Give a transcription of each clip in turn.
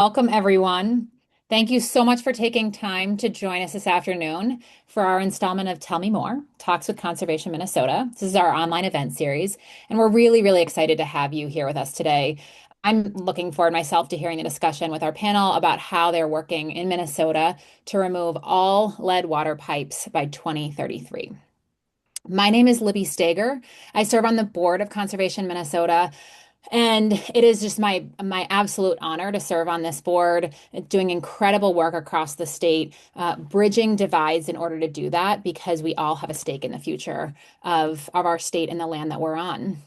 Welcome, everyone. Thank you so much for taking time to join us this afternoon for our installment of Tell Me More, Talks with Conservation Minnesota. This is our online event series, and we're really, really excited to have you here with us today. I'm looking forward myself to hearing the discussion with our panel about how they're working in Minnesota to remove all lead water pipes by 2033. My name is Libby Stager. I serve on the board of Conservation Minnesota, and it is just my absolute honor to serve on this board, doing incredible work across the state, bridging divides in order to do that because we all have a stake in the future of our state and the land that we're on.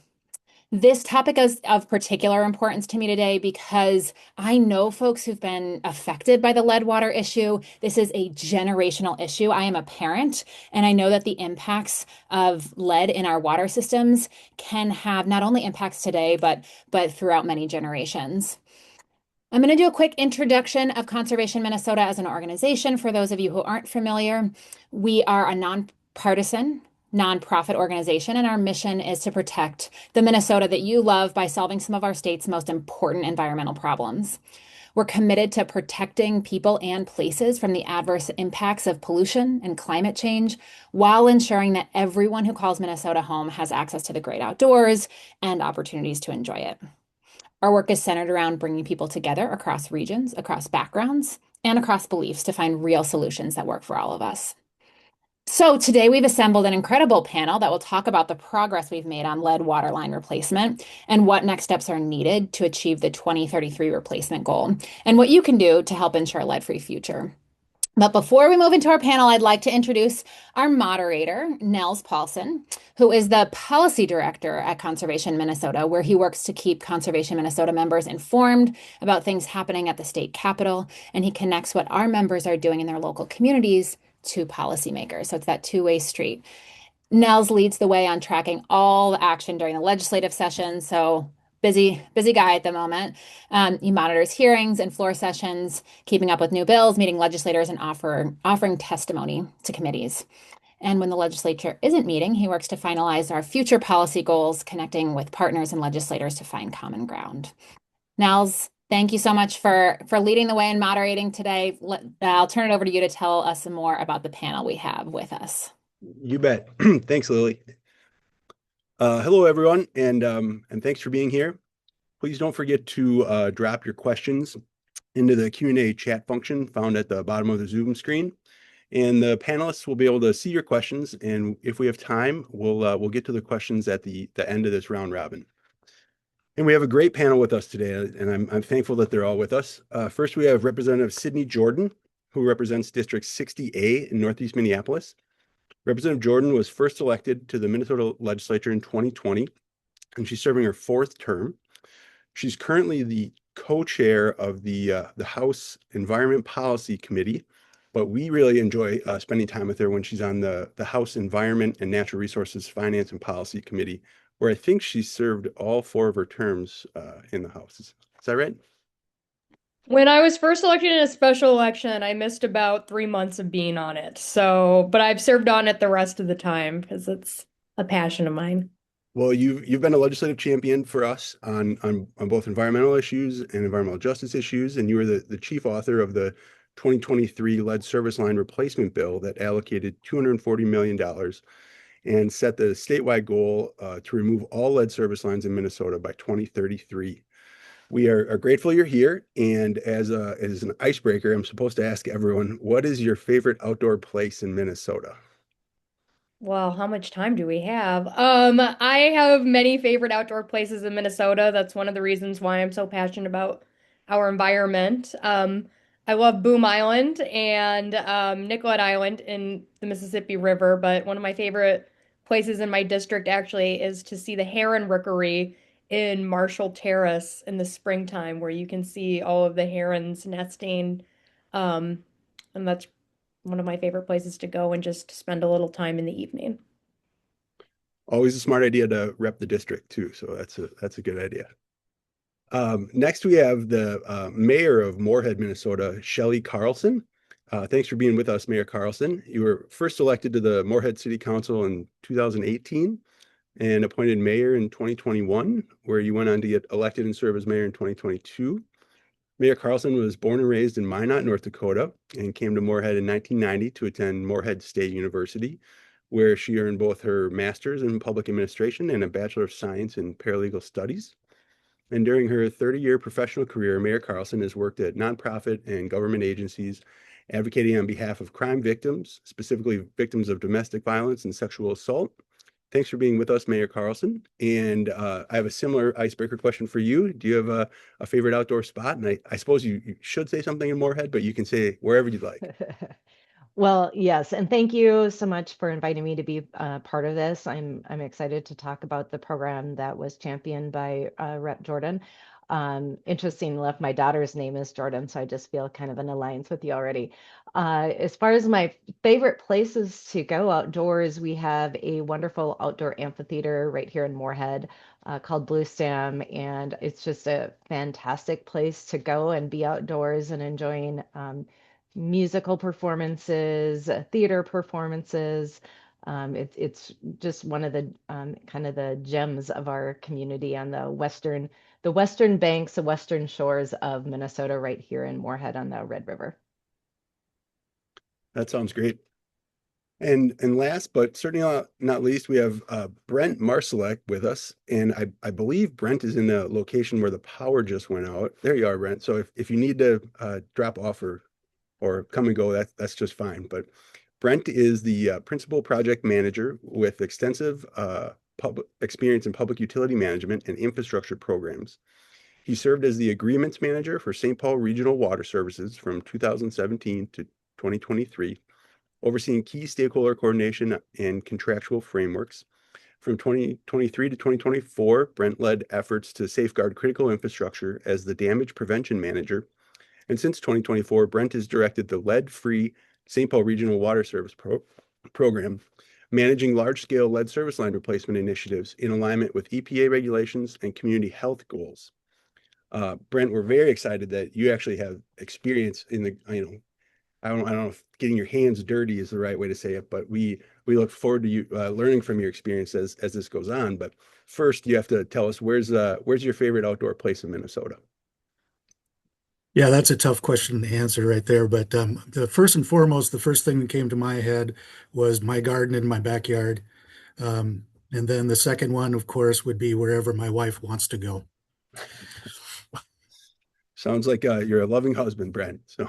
This topic is of particular importance to me today because I know folks who've been affected by the lead water issue. This is a generational issue. I am a parent, and I know that the impacts of lead in our water systems can have not only impacts today, but throughout many generations. I'm going to do a quick introduction of Conservation Minnesota as an organization. For those of you who aren't familiar, we are a nonpartisan, nonprofit organization, and our mission is to protect the Minnesota that you love by solving some of our state's most important environmental problems. We're committed to protecting people and places from the adverse impacts of pollution and climate change while ensuring that everyone who calls Minnesota home has access to the great outdoors and opportunities to enjoy it. Our work is centered around bringing people together across regions, across backgrounds, and across beliefs to find real solutions that work for all of us. So today we've assembled an incredible panel that will talk about the progress we've made on lead waterline replacement and what next steps are needed to achieve the 2033 replacement goal and what you can do to help ensure a lead-free future. But before we move into our panel, I'd like to introduce our moderator, Nels Paulson, who is the policy director at Conservation Minnesota, where he works to keep Conservation Minnesota members informed about things happening at the state capitol, and he connects what our members are doing in their local communities to policymakers. So it's that two-way street. Nels leads the way on tracking all the action during the legislative session. So busy guy at the moment. He monitors hearings and floor sessions, keeping up with new bills, meeting legislators, and offering testimony to committees. And when the legislature isn't meeting, he works to finalize our future policy goals, connecting with partners and legislators to find common ground. Nels, thank you so much for leading the way and moderating today. I'll turn it over to you to tell us some more about the panel we have with us. You bet. Thanks, Lily. Hello, everyone, and thanks for being here. Please don't forget to drop your questions into the Q&A chat function found at the bottom of the Zoom screen. And the panelists will be able to see your questions, and if we have time, we'll get to the questions at the end of this round robin. And we have a great panel with us today, and I'm thankful that they're all with us. First, we have Representative Sydney Jordan, who represents District 60A in Northeast Minneapolis. Representative Jordan was first elected to the Minnesota legislature in 2020, and she's serving her fourth term. She's currently the co-chair of the House Environment Policy Committee, but we really enjoy spending time with her when she's on the House Environment and Natural Resources Finance and Policy Committee, where I think she served all four of her terms in the House. Is that right? When I was first elected in a special election, I missed about 3 months of being on it. So, but I've served on it the rest of the time because it's a passion of mine. Well, you've been a legislative champion for us on both environmental issues and environmental justice issues, and you were the chief author of the 2023 lead service line replacement bill that allocated $240 million and set the statewide goal to remove all lead service lines in Minnesota by 2033. We are grateful you're here, and as an icebreaker, I'm supposed to ask everyone, what is your favorite outdoor place in Minnesota? Well, how much time do we have? I have many favorite outdoor places in Minnesota. That's one of the reasons why I'm so passionate about our environment. I love Boom Island and Nicollet Island in the Mississippi River, but one of my favorite places in my district actually is to see the heron rookery in Marshall Terrace in the springtime, where you can see all of the herons nesting. Um, and that's one of my favorite places to go and just spend a little time in the evening. Always a smart idea to rep the district too, so that's a good idea. Next, we have the mayor of Moorhead, Minnesota, Shelly Carlson. Thanks for being with us, Mayor Carlson. You were first elected to the Moorhead City Council in 2018 and appointed mayor in 2021, where you went on to get elected and serve as mayor in 2022. Mayor Carlson was born and raised in Minot, North Dakota, and came to Moorhead in 1990 to attend Moorhead State University, where she earned both her master's in public administration and a Bachelor of Science in paralegal studies. And during her 30-year professional career, Mayor Carlson has worked at nonprofit and government agencies advocating on behalf of crime victims, specifically victims of domestic violence and sexual assault. Thanks for being with us, Mayor Carlson. And I have a similar icebreaker question for you. Do you have a favorite outdoor spot? And I suppose you should say something in Moorhead, but you can say wherever you'd like. Well, yes, and thank you so much for inviting me to be part of this. I'm excited to talk about the program that was championed by Rep. Jordan. Interesting enough, my daughter's name is Jordan, so I just feel kind of an alliance with you already. As far as my favorite places to go outdoors, we have a wonderful outdoor amphitheater right here in Moorhead called Blue Stem, and it's just a fantastic place to go and be outdoors and enjoying musical performances, theater performances. It's just one of the kind of the gems of our community on the western banks, the western shores of Minnesota, right here in Moorhead on the Red River. That sounds great. And last, but certainly not least, we have Brent Marsolek with us. And I believe Brent is in the location where the power just went out. There you are, Brent. So if you need to drop off or come and go, that's just fine. But Brent is the principal project manager with extensive public experience in public utility management and infrastructure programs. He served as the agreements manager for St. Paul Regional Water Services from 2017 to 2023, overseeing key stakeholder coordination and contractual frameworks. From 2023 to 2024, Brent led efforts to safeguard critical infrastructure as the damage prevention manager. And since 2024, Brent has directed the lead-free St. Paul Regional Water Service program, managing large-scale lead service line replacement initiatives in alignment with EPA regulations and community health goals. Brent, we're very excited that you actually have experience in the, I don't know if getting your hands dirty is the right way to say it, but we look forward to you learning from your experience as this goes on. But first, you have to tell us where's your favorite outdoor place in Minnesota? Yeah, that's a tough question to answer right there. But the first and foremost, the first thing that came to my head was my garden in my backyard. And then the second one, of course, would be wherever my wife wants to go. Sounds like you're a loving husband, Brent. So,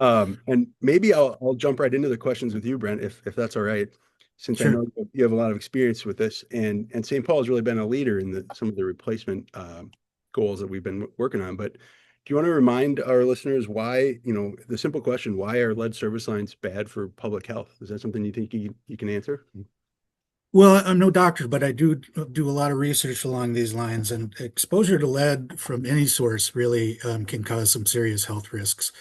and maybe I'll jump right into the questions with you, Brent, if that's all right, since I Sure. know you have a lot of experience with this, and St. Paul has really been a leader in some of the replacement goals that we've been working on. But do you want to remind our listeners why, the simple question, why are lead service lines bad for public health? Is that something you think you can answer? Well, I'm no doctor, but I do a lot of research along these lines, and exposure to lead from any source really can cause some serious health risks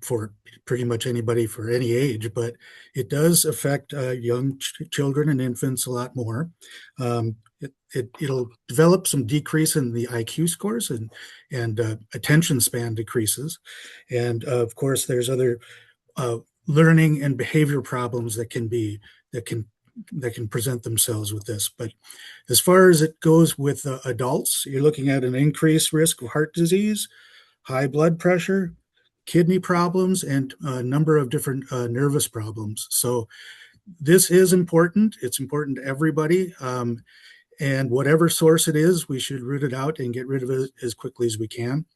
for pretty much anybody for any age. But it does affect young children and infants a lot more. It'll develop some decrease in the IQ scores and attention span decreases, and of course, there's other learning and behavior problems that can present themselves with this. But as far as it goes with adults, you're looking at an increased risk of heart disease, high blood pressure, kidney problems, and a number of different nervous problems. So this is important. It's important to everybody. And whatever source it is, we should root it out and get rid of it as quickly as we can.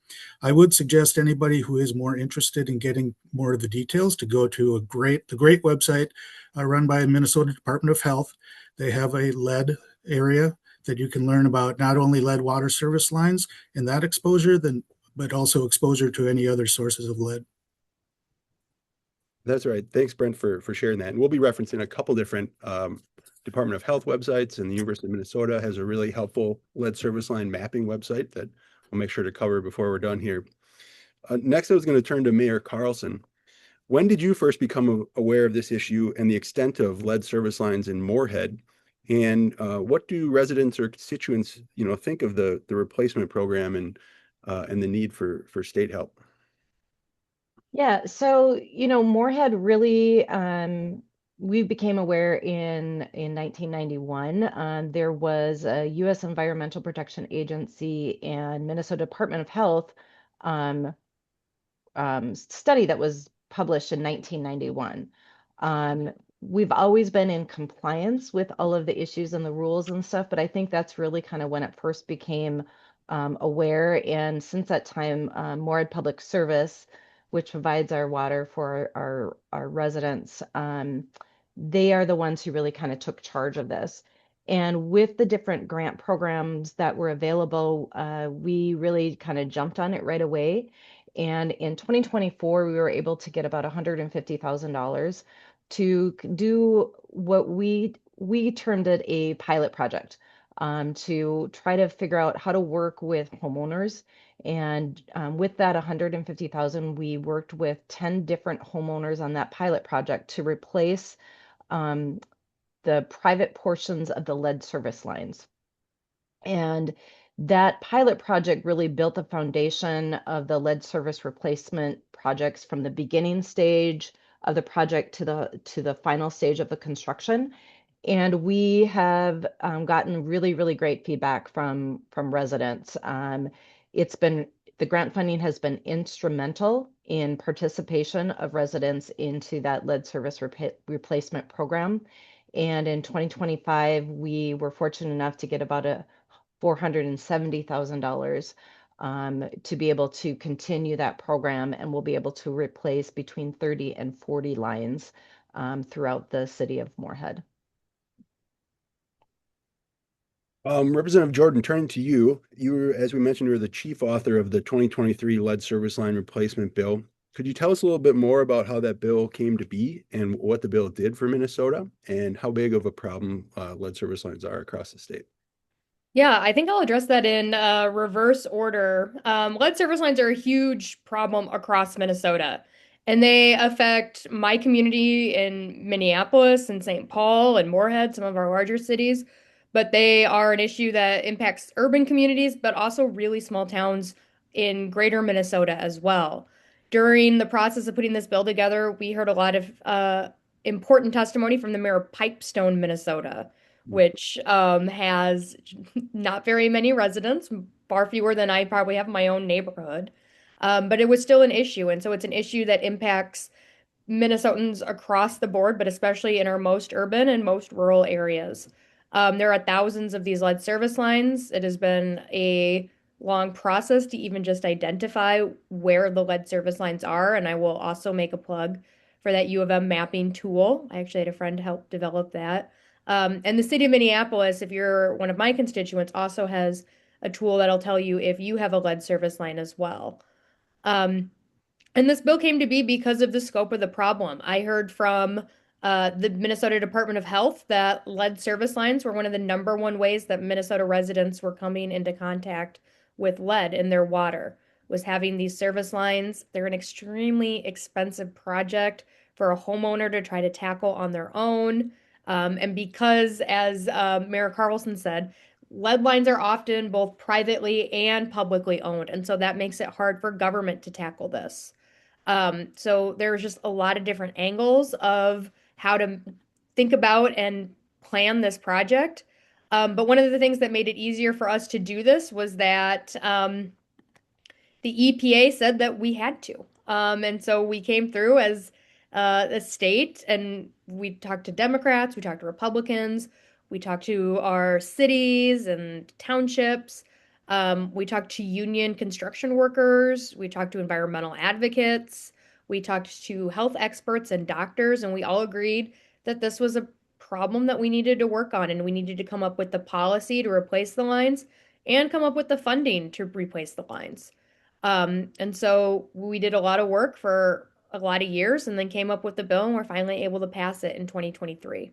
I would suggest anybody who is more interested in getting more of the details to go to the great website run by the Minnesota Department of Health. They have a lead area that you can learn about not only lead water service lines and that exposure, but also exposure to any other sources of lead. That's right. Thanks, Brent, for sharing that. And we'll be referencing a couple different Department of Health websites, and the University of Minnesota has a really helpful lead service line mapping website that we'll make sure to cover before we're done here. Next, I was going to turn to Mayor Carlson. When did you first become aware of this issue and the extent of lead service lines in Moorhead? And what do residents or constituents, think of the replacement program and the need for state help? Yeah, so Moorhead really we became aware in 1991. There was a U.S. Environmental Protection Agency and Minnesota Department of Health um, study that was published in 1991. We've always been in compliance with all of the issues and the rules and stuff, but I think that's really kind of when it first became aware. And since that time, Moorhead Public Service, which provides our water for our residents, they are the ones who really kind of took charge of this. And with the different grant programs that were available, we really kind of jumped on it right away. And in 2024, we were able to get about $150,000 to do what we termed it a pilot project, to try to figure out how to work with homeowners. And with that 150,000, we worked with 10 different homeowners on that pilot project to replace um, the private portions of the lead service lines. And that pilot project really built the foundation of the lead service replacement projects from the beginning stage of the project to the final stage of the construction. And we have gotten really, really great feedback from residents. It's been the grant funding has been instrumental in participation of residents into that lead service replacement program. And in 2025, we were fortunate enough to get about a $470,000 to be able to continue that program, and we'll be able to replace between 30 and 40 lines throughout the city of Moorhead. Representative Jordan, turning to you, you were, as we mentioned, you were the chief author of the 2023 lead service line replacement bill. Could you tell us a little bit more about how that bill came to be and what the bill did for Minnesota and how big of a problem lead service lines are across the state? Yeah, I think I'll address that in reverse order. Lead service lines are a huge problem across Minnesota, and they affect my community in Minneapolis and St. Paul and Moorhead, some of our larger cities. But they are an issue that impacts urban communities, but also really small towns in greater Minnesota as well. During the process of putting this bill together, we heard a lot of important testimony from the mayor of Pipestone, Minnesota, which has not very many residents, far fewer than I probably have in my own neighborhood. But it was still an issue. And so it's an issue that impacts Minnesotans across the board, but especially in our most urban and most rural areas. There are thousands of these lead service lines. It has been a long process to even just identify where the lead service lines are. And I will also make a plug for that U of M mapping tool. I actually had a friend help develop that. And the city of Minneapolis, if you're one of my constituents, also has a tool that'll tell you if you have a lead service line as well. Um, and this bill came to be because of the scope of the problem. I heard from the Minnesota Department of Health that lead service lines were one of the number one ways that Minnesota residents were coming into contact with lead in their water, was having these service lines. They're an extremely expensive project for a homeowner to try to tackle on their own. And because, as Mayor Carlson said, lead lines are often both privately and publicly owned. And so that makes it hard for government to tackle this. So there's just a lot of different angles of how to think about and plan this project. But one of the things that made it easier for us to do this was that the EPA said that we had to. And so we came through as a state and we talked to Democrats, we talked to Republicans, we talked to our cities and townships. We talked to union construction workers. We talked to environmental advocates. We talked to health experts and doctors, and we all agreed that this was a problem that we needed to work on, and we needed to come up with the policy to replace the lines and come up with the funding to replace the lines. And so we did a lot of work for a lot of years and then came up with the bill, and we're finally able to pass it in 2023.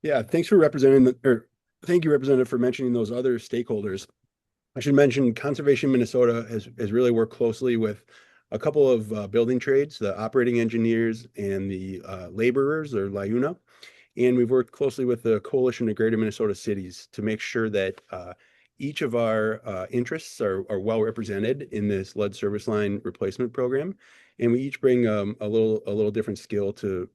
Yeah, thanks for representing thank you, Representative, for mentioning those other stakeholders. I should mention Conservation Minnesota has really worked closely with a couple of building trades, the operating engineers and the laborers, or LIUNA. And we've worked closely with the Coalition of Greater Minnesota Cities to make sure that each of our interests are well represented in this lead service line replacement program. And we each bring a little different skill to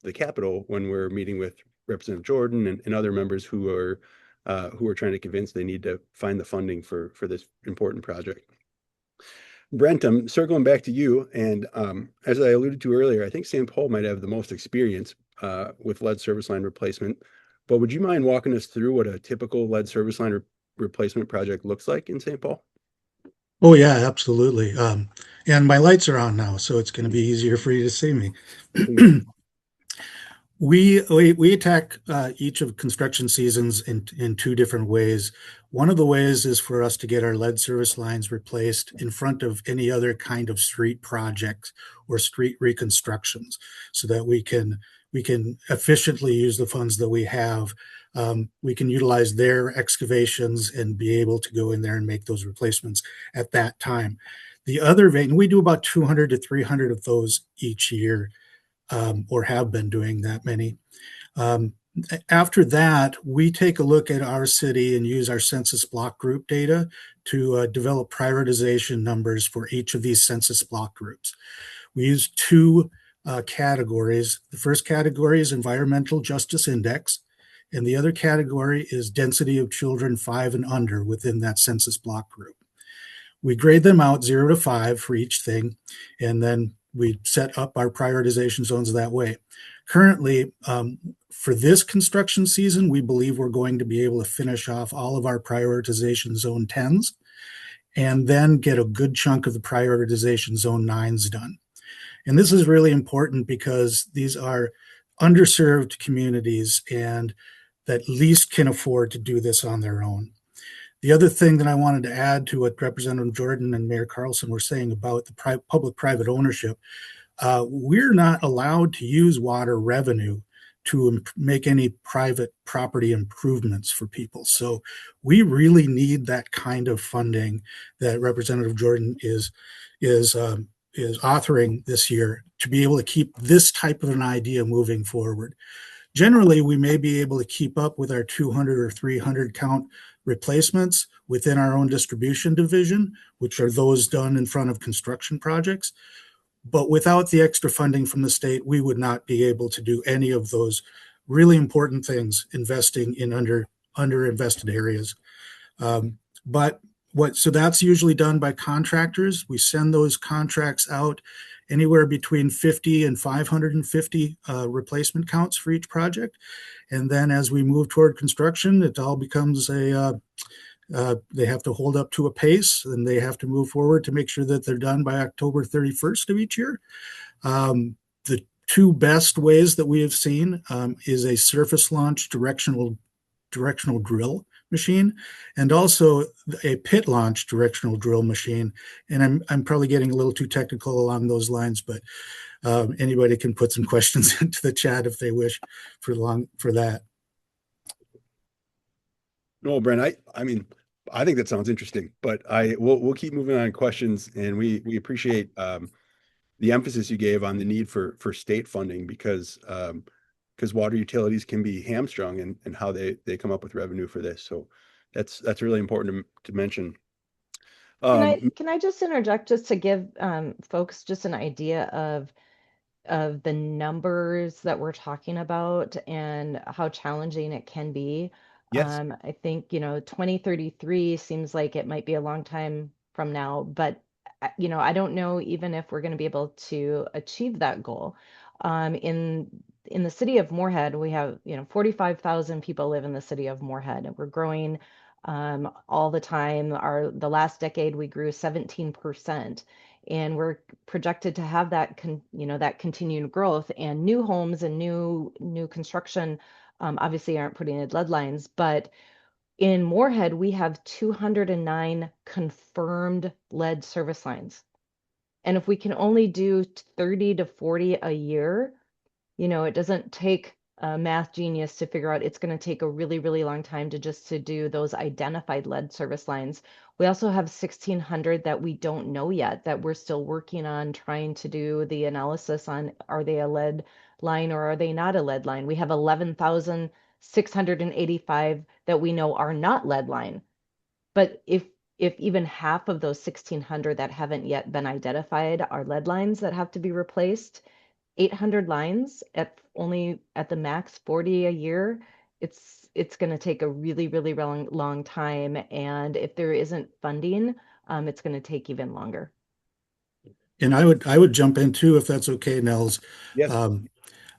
the Capitol when we're meeting with Representative Jordan and other members who are who are trying to convince they need to find the funding for this important project. Brent, I'm circling back to you, and as I alluded to earlier, I think St. Paul might have the most experience with lead service line replacement. But would you mind walking us through what a typical lead service line replacement project looks like in St. Paul? Oh yeah, absolutely. And my lights are on now, so it's going to be easier for you to see me. We attack each of construction seasons in two different ways. One of the ways is for us to get our lead service lines replaced in front of any other kind of street projects or street reconstructions, so that we can efficiently use the funds that we have. We can utilize their excavations and be able to go in there and make those replacements at that time. The other vein, we do about 200 to 300 of those each year, or have been doing that many. Um, After that, we take a look at our city and use our census block group data to develop prioritization numbers for each of these census block groups. We use two categories. The first category is Environmental Justice Index, and the other category is density of children 5 and under within that census block group. We grade them out 0 to 5 for each thing, and then we set up our prioritization zones that way. Currently, for this construction season, we believe we're going to be able to finish off all of our prioritization zone 10s and then get a good chunk of the prioritization zone 9s done. And this is really important because these are underserved communities and that least can afford to do this on their own. The other thing that I wanted to add to what Representative Jordan and Mayor Carlson were saying about the public-private ownership, we're not allowed to use water revenue to make any private property improvements for people. So we really need that kind of funding that Representative Jordan is authoring this year to be able to keep this type of an idea moving forward. Generally, we may be able to keep up with our 200 or 300 count replacements within our own distribution division, which are those done in front of construction projects. But without the extra funding from the state, we would not be able to do any of those really important things, investing in underinvested areas. So that's usually done by contractors. We send those contracts out anywhere between 50 and 550 replacement counts for each project. And then as we move toward construction, it all becomes they have to hold up to a pace, and they have to move forward to make sure that they're done by October 31st of each year. The two best ways that we have seen is a surface launch directional drill machine, and also a pit launch directional drill machine. And I'm probably getting a little too technical along those lines, but anybody can put some questions into the chat if they wish for that. No, Brent, I mean, I think that sounds interesting, but we'll keep moving on questions, and we appreciate the emphasis you gave on the need for state funding because water utilities can be hamstrung and how they come up with revenue for this. So that's really important to mention. Can I just interject just to give folks just an idea of the numbers that we're talking about and how challenging it can be? Yes. I think, 2033 seems like it might be a long time from now, but I don't know even if we're going to be able to achieve that goal. In the city of Moorhead, we have, 45,000 people live in the city of Moorhead, and we're growing all the time. The last decade we grew 17%, and we're projected to have that that continued growth, and new homes and new construction obviously aren't putting in lead lines, but in Moorhead we have 209 confirmed lead service lines. And if we can only do 30 to 40 a year, it doesn't take a math genius to figure out it's going to take a really, really long time to do those identified lead service lines. We also have 1,600 that we don't know yet, that we're still working on trying to do the analysis on, are they a lead line or are they not a lead line? We have 11,685 that we know are not lead line. But if even half of those 1,600 that haven't yet been identified are lead lines that have to be replaced, 800 lines at only at the max 40 a year, it's it's going to take a really, really long time. And if there isn't funding, it's going to take even longer. And I would jump in too, if that's okay, Nels. Yes.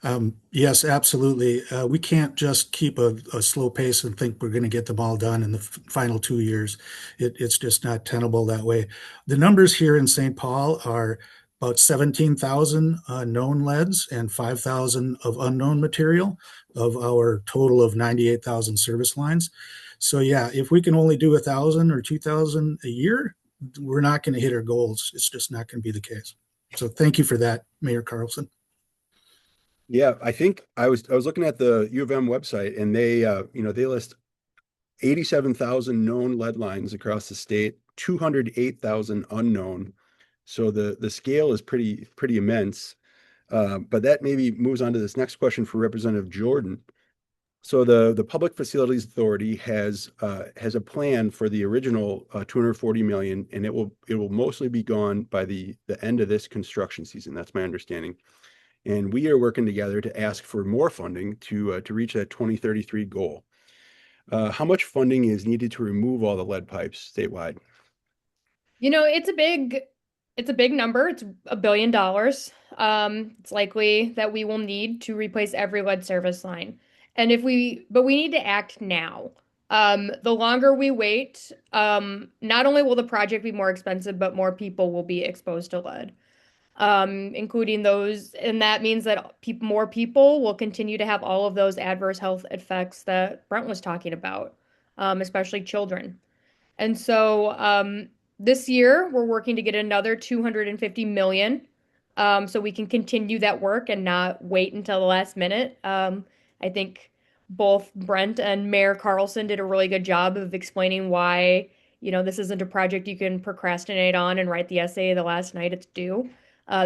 Um, yes, absolutely. We can't just keep a slow pace and think we're going to get them all done in the final 2 years. It's just not tenable that way. The numbers here in St. Paul are about 17,000 known leads and 5,000 of unknown material of our total of 98,000 service lines. So yeah, if we can only do 1,000 or 2,000 a year, we're not going to hit our goals. It's just not going to be the case. So thank you for that, Mayor Carlson. Yeah, I think I was looking at the U of M website, and they list 87,000 known lead lines across the state, 208,000 unknown. So the scale is pretty immense. But that maybe moves on to this next question for Representative Jordan. So the Public Facilities Authority has a plan for the original 240 million, and it will mostly be gone by the end of this construction season. That's my understanding. And we are working together to ask for more funding to reach that 2033 goal. How much funding is needed to remove all the lead pipes statewide? It's a big number. It's $1 billion. It's likely that we will need to replace every lead service line. But we need to act now. The longer we wait, not only will the project be more expensive, but more people will be exposed to lead, including those, and that means that more people will continue to have all of those adverse health effects that Brent was talking about, especially children. And so this year we're working to get another 250 million, so we can continue that work and not wait until the last minute. I think both Brent and Mayor Carlson did a really good job of explaining why, this isn't a project you can procrastinate on and write the essay the last night it's due.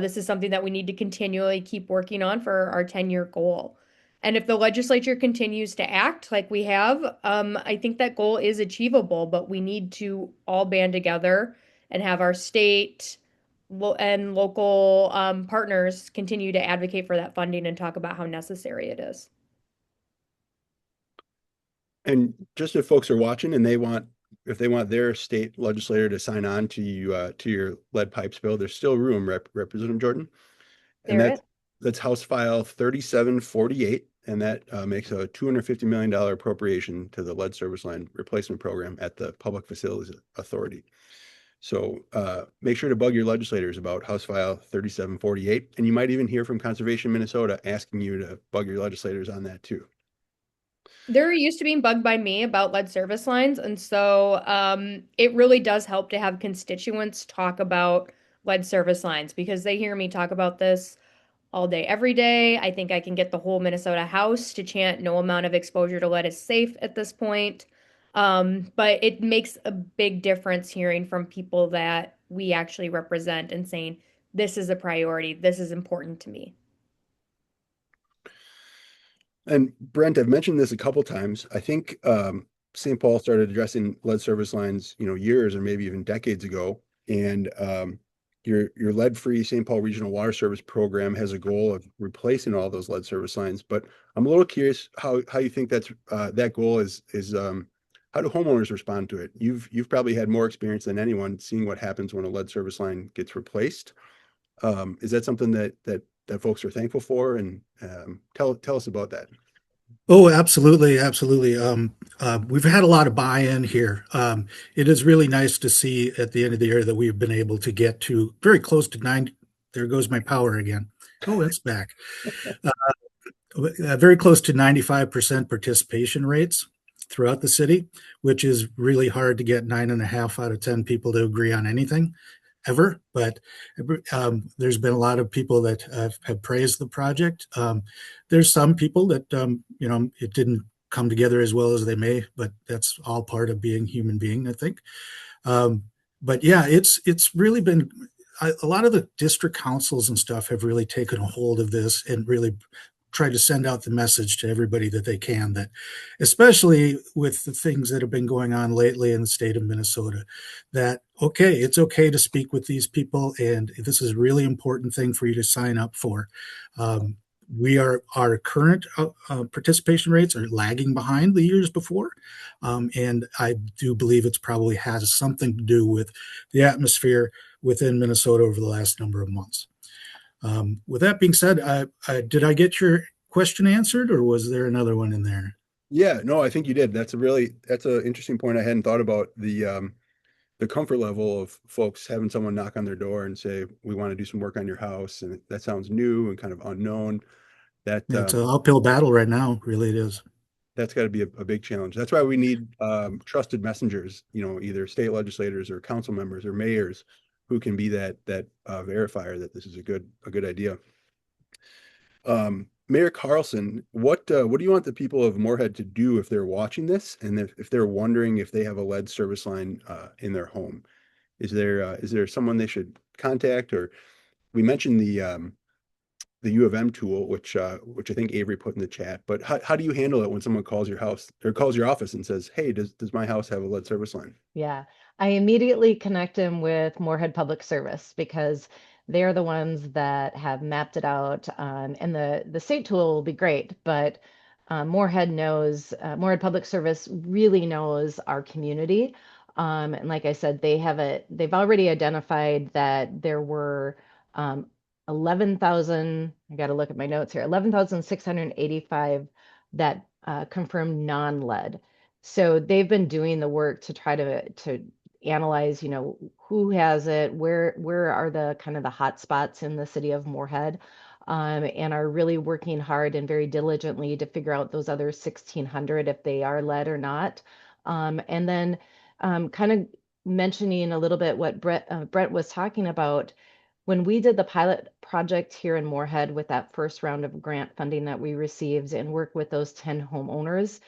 This is something that we need to continually keep working on for our 10-year goal. And if the legislature continues to act like we have, I think that goal is achievable, but we need to all band together and have our state and local partners continue to advocate for that funding and talk about how necessary it is. And just if folks are watching and if they want their state legislator to sign on to your lead pipes bill, there's still room, Representative Jordan. And that's House File 3748, and that makes a $250 million appropriation to the lead service line replacement program at the Public Facilities Authority. So make sure to bug your legislators about House File 3748, and you might even hear from Conservation Minnesota asking you to bug your legislators on that too. They're used to being bugged by me about lead service lines, and so it really does help to have constituents talk about lead service lines because they hear me talk about this all day, every day. I think I can get the whole Minnesota House to chant no amount of exposure to lead is safe at this point. But it makes a big difference hearing from people that we actually represent and saying, this is a priority, this is important to me. And Brent, I've mentioned this a couple times. I think St. Paul started addressing lead service lines, years or maybe even decades ago. And your lead-free St. Paul Regional Water Service program has a goal of replacing all those lead service lines. But I'm a little curious how you think that goal is how do homeowners respond to it? You've probably had more experience than anyone seeing what happens when a lead service line gets replaced. Is that something that folks are thankful for? And tell us about that. Oh, absolutely, absolutely. We've had a lot of buy-in here. It is really nice to see at the end of the year that we've been able to get to very close to 90. There goes my power again. Oh, it's back. Very close to 95% participation rates throughout the city, which is really hard to get 9.5 out of 10 people to agree on anything ever. But there's been a lot of people that have praised the project. There's some people that, it didn't come together as well as they may, but that's all part of being human being, I think. But yeah, it's really been a lot of the district councils and stuff have really taken a hold of this and really try to send out the message to everybody that they can, that especially with the things that have been going on lately in the state of Minnesota, that, okay, it's okay to speak with these people. And this is a really important thing for you to sign up for. our current participation rates are lagging behind the years before, and I do believe it's probably has something to do with the atmosphere within Minnesota over the last number of months. With that being said, did I get your question answered, or was there another one in there? Yeah, no, I think you did. That's an interesting point. I hadn't thought about the comfort level of folks having someone knock on their door and say, "We want to do some work on your house," and that sounds new and kind of unknown. That It's an uphill battle right now, really it is. that's got to be a big challenge. That's why we need trusted messengers, either state legislators or council members or mayors who can be that verifier that this is a good idea. Mayor Carlson, what do you want the people of Moorhead to do if they're watching this and if they're wondering if they have a lead service line in their home? Is there someone they should contact? Or we mentioned the U of M tool, which I think Avery put in the chat. But how do you handle it when someone calls your house or calls your office and says, "Hey, does my house have a lead service line?" Yeah, I immediately connect him with Moorhead Public Service because they're the ones that have mapped it out. And the state tool will be great, but Moorhead Public Service really knows our community. And like I said, they've already identified that there were 11,000, I got to look at my notes here, 11,685 that confirmed non-lead. So they've been doing the work to try to analyze, who has it, where are the kind of the hot spots in the city of Moorhead, and are really working hard and very diligently to figure out those other 1,600 if they are lead or not. And then kind of mentioning a little bit what Brent was talking about. When we did the pilot project here in Moorhead with that first round of grant funding that we received and work with those 10 homeowners,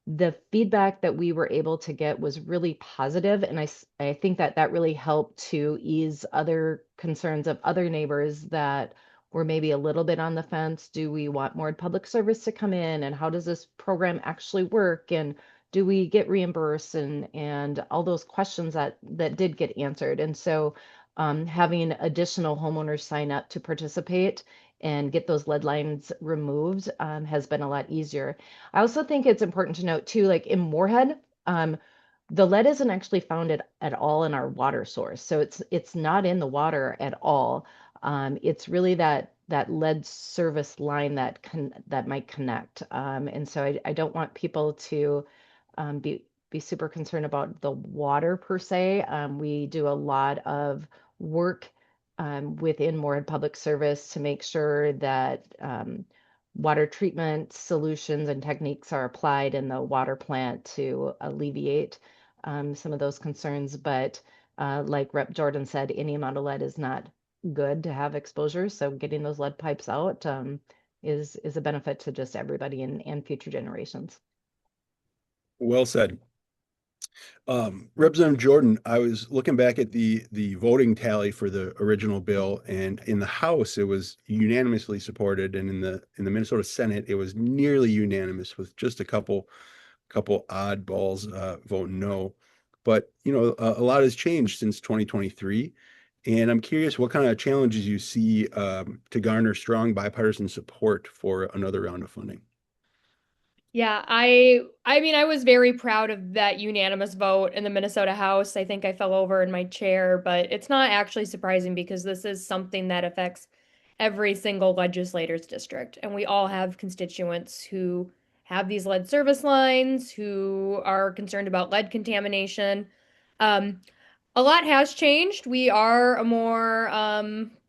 the feedback that we were able to get was really positive, and I think that that really helped to ease other concerns of other neighbors that were maybe a little bit on the fence. Do we want more public service to come in, and how does this program actually work, and do we get reimbursed, and all those questions that did get answered. And so having additional homeowners sign up to participate and get those lead lines removed has been a lot easier. I also think it's important to note too, like in Moorhead, the lead isn't actually found at all in our water source. So it's not in the water at all. It's really that lead service line that might connect. And so I don't want people to be super concerned about the water per se. We do a lot of work within Moorhead Public Service to make sure that water treatment solutions and techniques are applied in the water plant to alleviate some of those concerns. But like Rep. Jordan said, any amount of lead is not good to have exposure. So getting those lead pipes out is a benefit to just everybody and future generations. Well said. Representative Jordan, I was looking back at the voting tally for the original bill, and in the House it was unanimously supported, and in the Minnesota Senate it was nearly unanimous with just a couple oddballs voting no. But a lot has changed since 2023, and I'm curious what kind of challenges you see to garner strong bipartisan support for another round of funding. Yeah, I mean I was very proud of that unanimous vote in the Minnesota House. I think I fell over in my chair, but it's not actually surprising because this is something that affects every single legislator's district. And we all have constituents who have these lead service lines, who are concerned about lead contamination. Um, a lot has changed. We are a more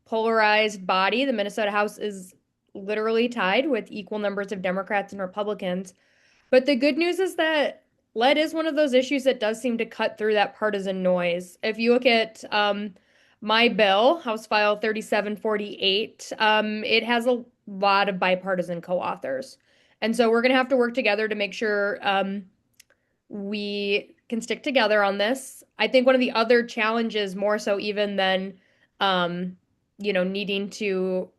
polarized body. The Minnesota House is literally tied with equal numbers of Democrats and Republicans. But the good news is that lead is one of those issues that does seem to cut through that partisan noise. If you look at my bill, House File 3748, it has a lot of bipartisan co-authors. And so we're going to have to work together to make sure we can stick together on this. I think one of the other challenges, more so even than, needing to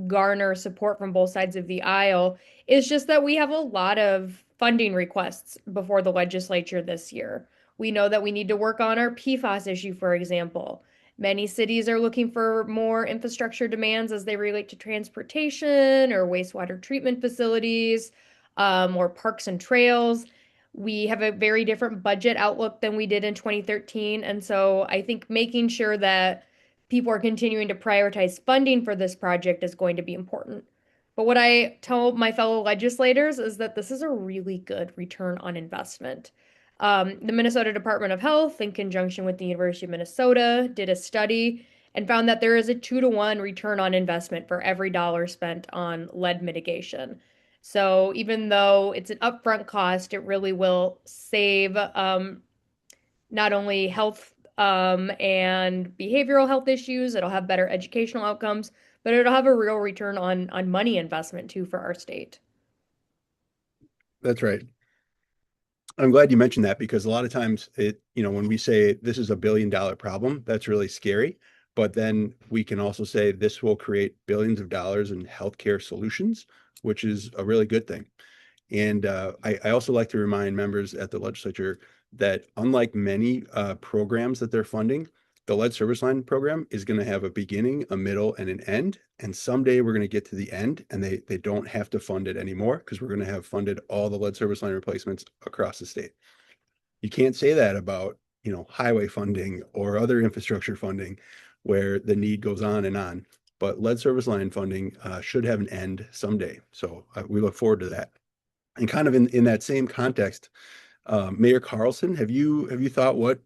garner support from both sides of the aisle, is just that we have a lot of funding requests before the legislature this year. We know that we need to work on our PFAS issue, for example. Many cities are looking for more infrastructure demands as they relate to transportation or wastewater treatment facilities, or parks and trails. We have a very different budget outlook than we did in 2013. And so I think making sure that people are continuing to prioritize funding for this project is going to be important. But what I tell my fellow legislators is that this is a really good return on investment. The Minnesota Department of Health, in conjunction with the University of Minnesota, did a study and found that there is a 2-to-1 return on investment for every dollar spent on lead mitigation. So even though it's an upfront cost, it really will save not only health and behavioral health issues, it'll have better educational outcomes, but it'll have a real return on money investment too for our state. That's right. I'm glad you mentioned that because a lot of times when we say this is a $1 billion problem, that's really scary. But then we can also say this will create billions of dollars in healthcare solutions, which is a really good thing. And I also like to remind members at the legislature that unlike many programs that they're funding, the lead service line program is going to have a beginning, a middle, and an end. And someday we're going to get to the end and they don't have to fund it anymore because we're going to have funded all the lead service line replacements across the state. You can't say that about, highway funding or other infrastructure funding where the need goes on and on. But lead service line funding should have an end someday. So we look forward to that. And kind of in that same context, Mayor Carlson, have you thought what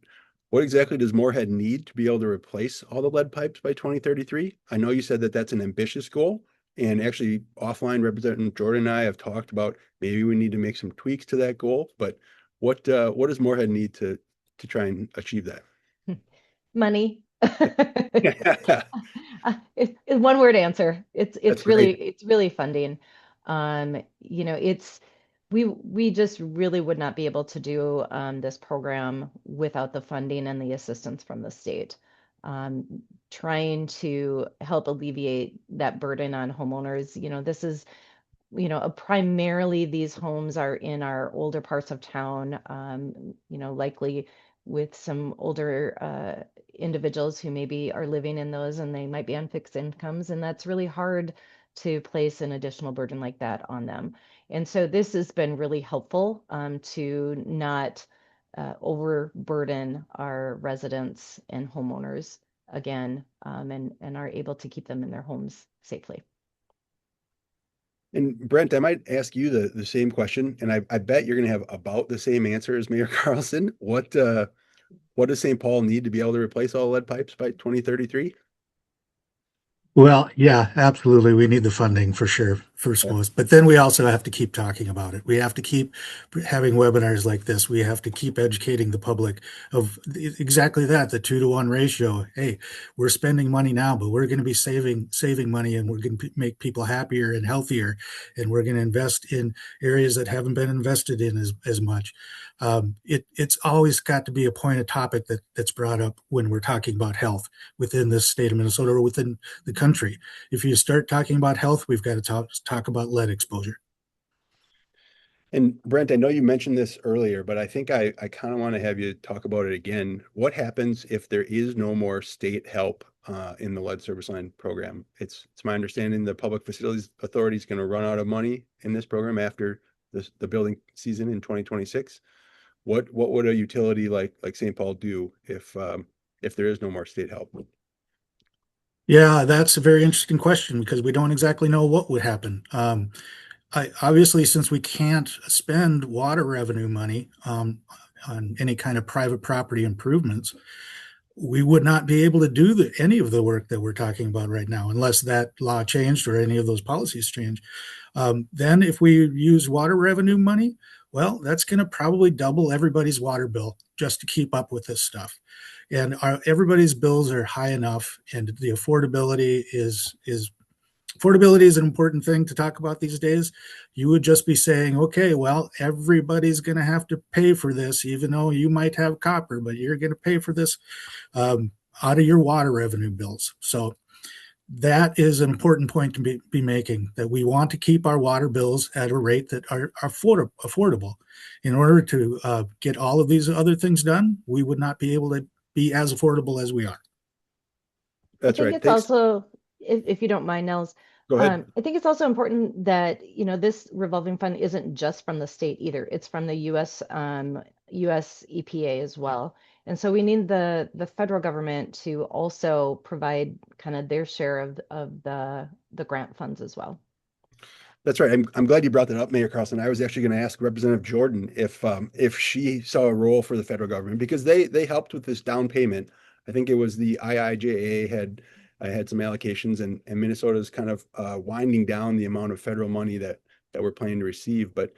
exactly does Moorhead need to be able to replace all the lead pipes by 2033? I know you said that that's an ambitious goal, and actually offline Representative Jordan and I have talked about maybe we need to make some tweaks to that goal. But what does Moorhead need to try and achieve that? Money. It's one word answer. It's really funding. We just really would not be able to do this program without the funding and the assistance from the state. Trying to help alleviate that burden on homeowners. This is, primarily these homes are in our older parts of town, likely with some older individuals who maybe are living in those and they might be on fixed incomes. And that's really hard to place an additional burden like that on them. And so this has been really helpful to not overburden our residents and homeowners again, and are able to keep them in their homes safely. And Brent, I might ask you the same question, and I bet you're going to have about the same answer as Mayor Carlson. What does St. Paul need to be able to replace all lead pipes by 2033? Well, yeah, absolutely. We need the funding for sure, first most. But then we also have to keep talking about it. We have to keep having webinars like this. We have to keep educating the public of exactly that, the 2-to-1 ratio. Hey, we're spending money now, but we're going to be saving money, and we're going to make people happier and healthier. And we're going to invest in areas that haven't been invested in as much. It's always got to be a point of topic that's brought up when we're talking about health within the state of Minnesota or within the country. If you start talking about health, we've got to talk about lead exposure. And Brent, I know you mentioned this earlier, but I think I kind of want to have you talk about it again. What happens if there is no more state help in the lead service line program? It's my understanding the Public Facilities Authority is going to run out of money in this program after the building season in 2026. What would a utility like St. Paul do if there is no more state help? Yeah, that's a very interesting question because we don't exactly know what would happen. Obviously, since we can't spend water revenue money on any kind of private property improvements, we would not be able to do any of the work that we're talking about right now, unless that law changed or any of those policies change. Then if we use water revenue money, well, that's going to probably double everybody's water bill just to keep up with this stuff. And everybody's bills are high enough, and the affordability is an important thing to talk about these days. You would just be saying, okay, well, everybody's going to have to pay for this, even though you might have copper, but you're going to pay for this out of your water revenue bills. So that is an important point to be making, that we want to keep our water bills at a rate that are affordable. In order to get all of these other things done, we would not be able to be as affordable as we are. I That's think right. it's Thanks. also, if you don't mind, Nels, Go ahead. I think it's also important that, this revolving fund isn't just from the state either. It's from the US EPA as well. And so we need the federal government to also provide kind of their share of the grant funds as well. That's right. I'm glad you brought that up, Mayor Carlson. I was actually going to ask Representative Jordan if she saw a role for the federal government because they helped with this down payment. I think it was the IIJA had some allocations and Minnesota's kind of winding down the amount of federal money that we're planning to receive. But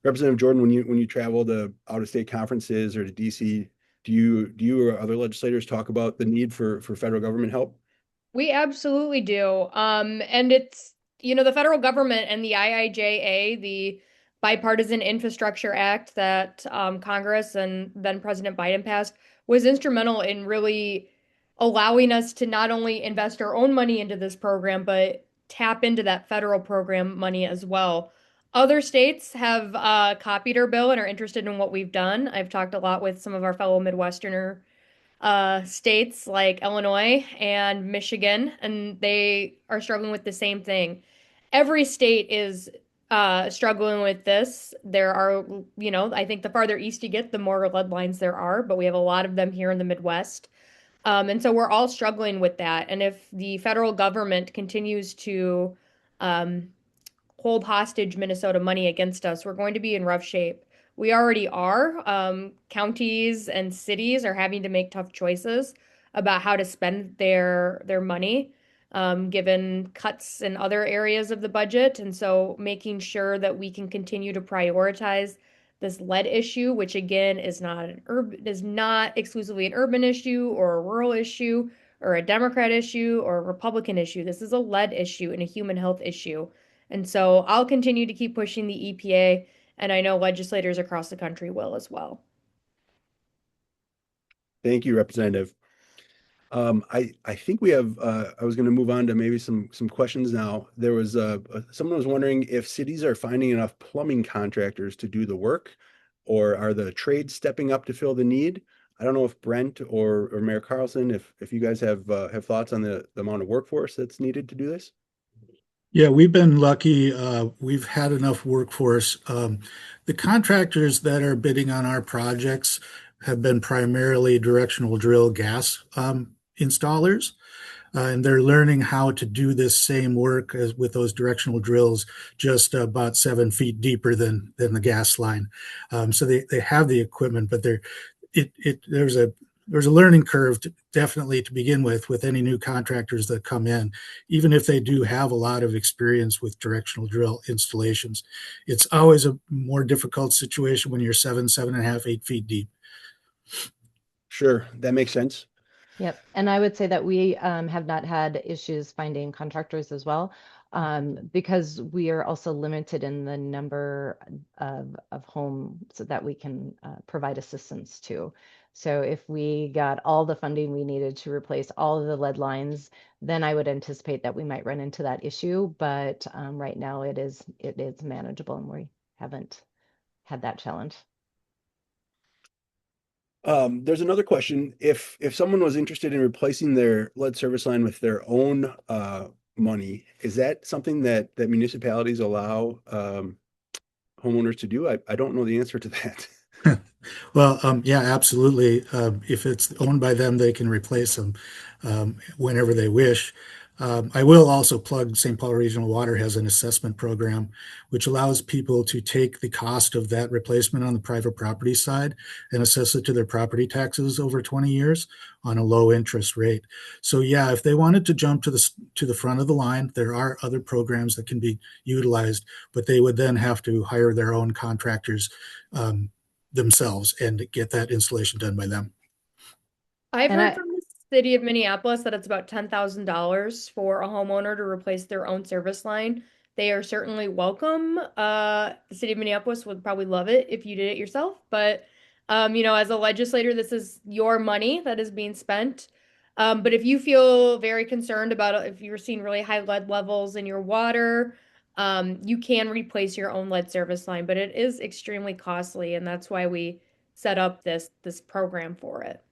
Representative Jordan, when you travel to out of state conferences or to DC, do you or other legislators talk about the need for federal government help? We absolutely do. And it's, the federal government and the IIJA, the Bipartisan Infrastructure Act that Congress and then President Biden passed, was instrumental in really allowing us to not only invest our own money into this program, but tap into that federal program money as well. Other states have copied our bill and are interested in what we've done. I've talked a lot with some of our fellow Midwesterner states like Illinois and Michigan, and they are struggling with the same thing. Every state is struggling with this. There are, I think the farther east you get, the more lead lines there are, but we have a lot of them here in the Midwest. And so we're all struggling with that. And if the federal government continues to um, hold hostage Minnesota money against us, we're going to be in rough shape. We already are. Counties and cities are having to make tough choices about how to spend their money, given cuts in other areas of the budget. And so making sure that we can continue to prioritize this lead issue, which again is not exclusively an urban issue or a rural issue or a Democrat issue or a Republican issue. This is a lead issue and a human health issue. And so I'll continue to keep pushing the EPA, and I know legislators across the country will as well. Thank you, Representative. I think we have. I was going to move on to maybe some questions now. There was someone was wondering if cities are finding enough plumbing contractors to do the work, or are the trades stepping up to fill the need? I don't know if Brent or Mayor Carlson, if you guys have thoughts on the amount of workforce that's needed to do this. Yeah, we've been lucky. We've had enough workforce. The contractors that are bidding on our projects have been primarily directional drill gas installers, and they're learning how to do this same work as with those directional drills, just about 7 feet deeper than the gas line. So they have the equipment, but there's a learning curve definitely to begin with any new contractors that come in, even if they do have a lot of experience with directional drill installations. It's always a more difficult situation when you're 7.5, 8 feet deep. Sure, that makes sense. Yep. And I would say that we have not had issues finding contractors as well, because we are also limited in the number of homes that we can provide assistance to. So if we got all the funding we needed to replace all of the lead lines, then I would anticipate that we might run into that issue. But right now it is manageable and we haven't had that challenge. There's another question. If someone was interested in replacing their lead service line with their own money, is that something that municipalities allow homeowners to do? I don't know the answer to that. Well, yeah, absolutely. If it's owned by them, they can replace them whenever they wish. I will also plug St. Paul Regional Water has an assessment program which allows people to take the cost of that replacement on the private property side and assess it to their property taxes over 20 years on a low interest rate. So yeah, if they wanted to jump to the front of the line, there are other programs that can be utilized, but they would then have to hire their own contractors themselves and get that installation done by them. I've And heard I, from the city of Minneapolis that it's about $10,000 for a homeowner to replace their own service line. They are certainly welcome. The city of Minneapolis would probably love it if you did it yourself, but as a legislator, this is your money that is being spent. But if you feel very concerned about it, if you're seeing really high lead levels in your water, you can replace your own lead service line, but it is extremely costly, and that's why we set up this program for it.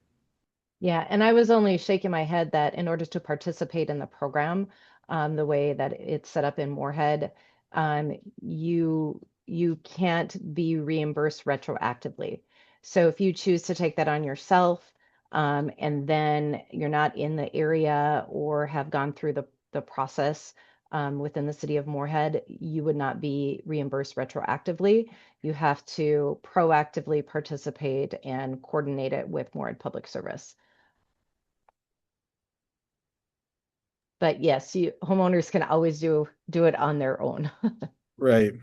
Yeah, and I was only shaking my head that in order to participate in the program, the way that it's set up in Moorhead, um, you can't be reimbursed retroactively. So if you choose to take that on yourself, and then you're not in the area or have gone through the process within the city of Moorhead, you would not be reimbursed retroactively. You have to proactively participate and coordinate it with Moorhead Public Service. But yes, homeowners can always do it on their own. Right.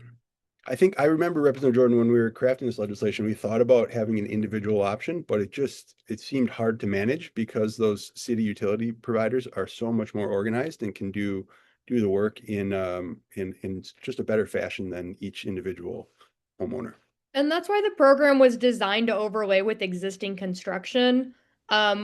I think I remember Representative Jordan when we were crafting this legislation, we thought about having an individual option, but it seemed hard to manage because those city utility providers are so much more organized and can do the work in just a better fashion than each individual homeowner. And that's why the program was designed to overlay with existing construction.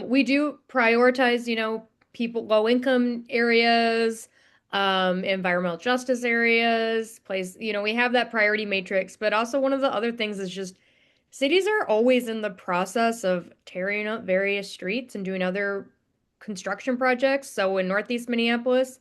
We do prioritize, people, low income areas, environmental justice areas, we have that priority matrix. But also, one of the other things is just cities are always in the process of tearing up various streets and doing other construction projects. So in Northeast Minneapolis,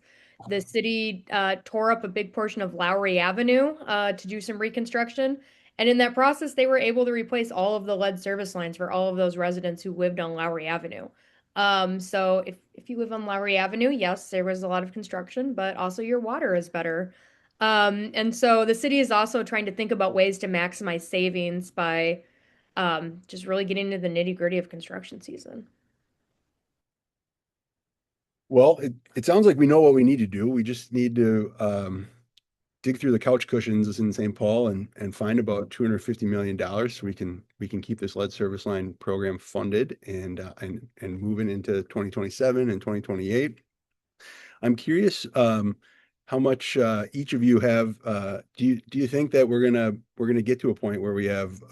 the city tore up a big portion of Lowry Avenue to do some reconstruction. And in that process, they were able to replace all of the lead service lines for all of those residents who lived on Lowry Avenue. So if you live on Lowry Avenue, yes, there was a lot of construction, but also your water is better. And so the city is also trying to think about ways to maximize savings by just really getting into the nitty-gritty of construction season. Well, it sounds like we know what we need to do. We just need to dig through the couch cushions in St. Paul and find about $250 million so we can keep this lead service line program funded and moving into 2027 and 2028. I'm curious how much each of you have. Do you think that we're gonna get to a point where we have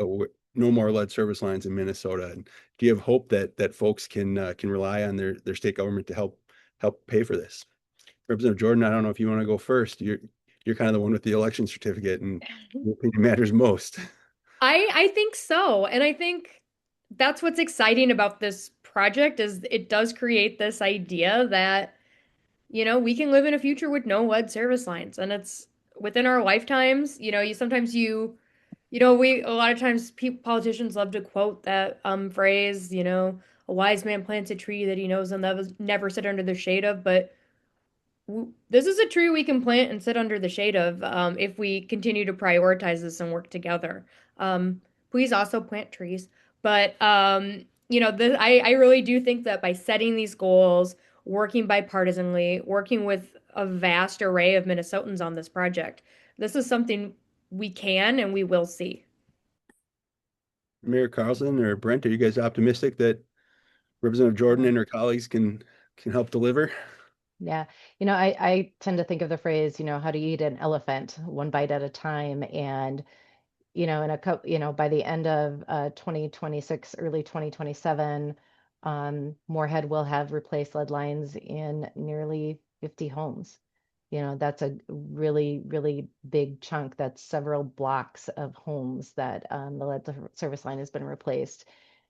no more lead service lines in Minnesota? And do you have hope that folks can rely on their state government to help pay for this? Representative Jordan, I don't know if you want to go first. You're kind of the one with the election certificate, and your opinion matters most. I think so. And I think that's what's exciting about this project is it does create this idea that, we can live in a future with no lead service lines. And it's within our lifetimes, we a lot of times politicians love to quote that phrase, a wise man plants a tree that he knows he'll never sit under the shade of, but this is a tree we can plant and sit under the shade of if we continue to prioritize this and work together. Please also plant trees. But I really do think that by setting these goals, working bipartisanly, working with a vast array of Minnesotans on this project, this is something we can and we will see. Mayor Carlson or Brent, are you guys optimistic that Representative Jordan and her colleagues can help deliver? Yeah, I tend to think of the phrase, how do you eat an elephant, one bite at a time, and in a couple, by the end of 2026, early 2027, Moorhead will have replaced lead lines in nearly 50 homes. That's a really, really big chunk. That's several blocks of homes that the lead service line has been replaced.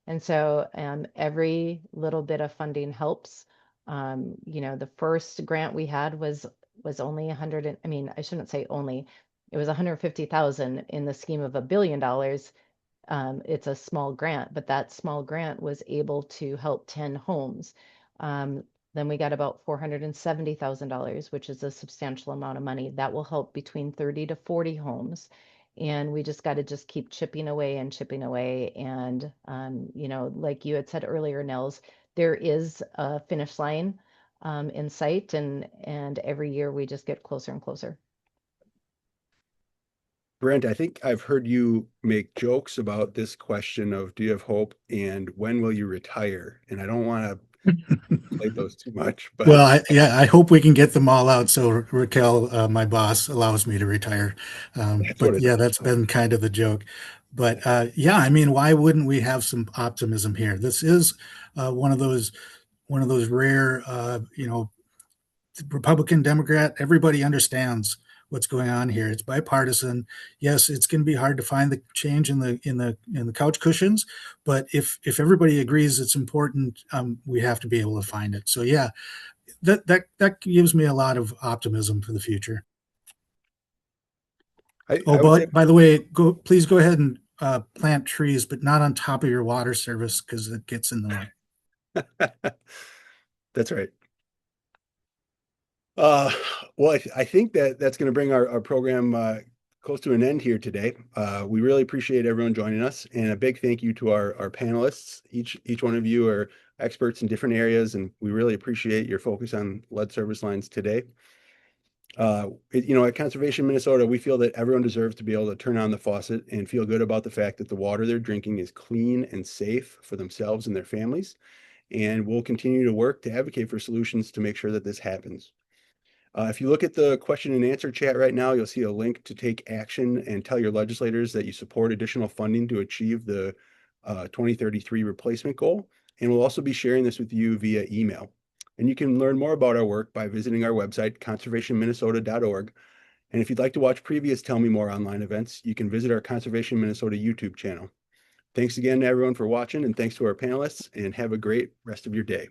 And so every little bit of funding helps. The first grant we had was only 100, I mean, I shouldn't say only, it was 150,000 in the scheme of $1 billion. It's a small grant, but that small grant was able to help 10 homes. Then we got about $470,000, which is a substantial amount of money. That will help between 30 to 40 homes. And we just got to just keep chipping away and chipping away. And, like you had said earlier, Nels, there is a finish line in sight, and every year we just get closer and closer. Brent, I think I've heard you make jokes about this question of do you have hope and when will you retire? And I don't want to play those too much, but Well, I hope we can get them all out so Raquel, my boss, allows me to retire. that's what But it yeah, is. that's been kind of the joke. But yeah, I mean, why wouldn't we have some optimism here? This is one of those rare, Republican, Democrat, everybody understands what's going on here. It's bipartisan. Yes, it's going to be hard to find the change in the couch cushions, but if everybody agrees it's important, we have to be able to find it. So yeah, that gives me a lot of optimism for the future. Oh, I would say, but by the way, please go ahead and plant trees, but not on top of your water service because it gets in the way. that's right. Well, I think that's going to bring our program close to an end here today. We really appreciate everyone joining us, and a big thank you to our panelists. Each one of you are experts in different areas, and we really appreciate your focus on lead service lines today. At Conservation Minnesota, we feel that everyone deserves to be able to turn on the faucet and feel good about the fact that the water they're drinking is clean and safe for themselves and their families. And we'll continue to work to advocate for solutions to make sure that this happens. If you look at the question and answer chat right now, you'll see a link to take action and tell your legislators that you support additional funding to achieve the 2033 replacement goal. And we'll also be sharing this with you via email. And you can learn more about our work by visiting our website, conservationminnesota.org. And if you'd like to watch previous Tell Me More online events, you can visit our Conservation Minnesota YouTube channel. Thanks again to everyone for watching, and thanks to our panelists, and have a great rest of your day.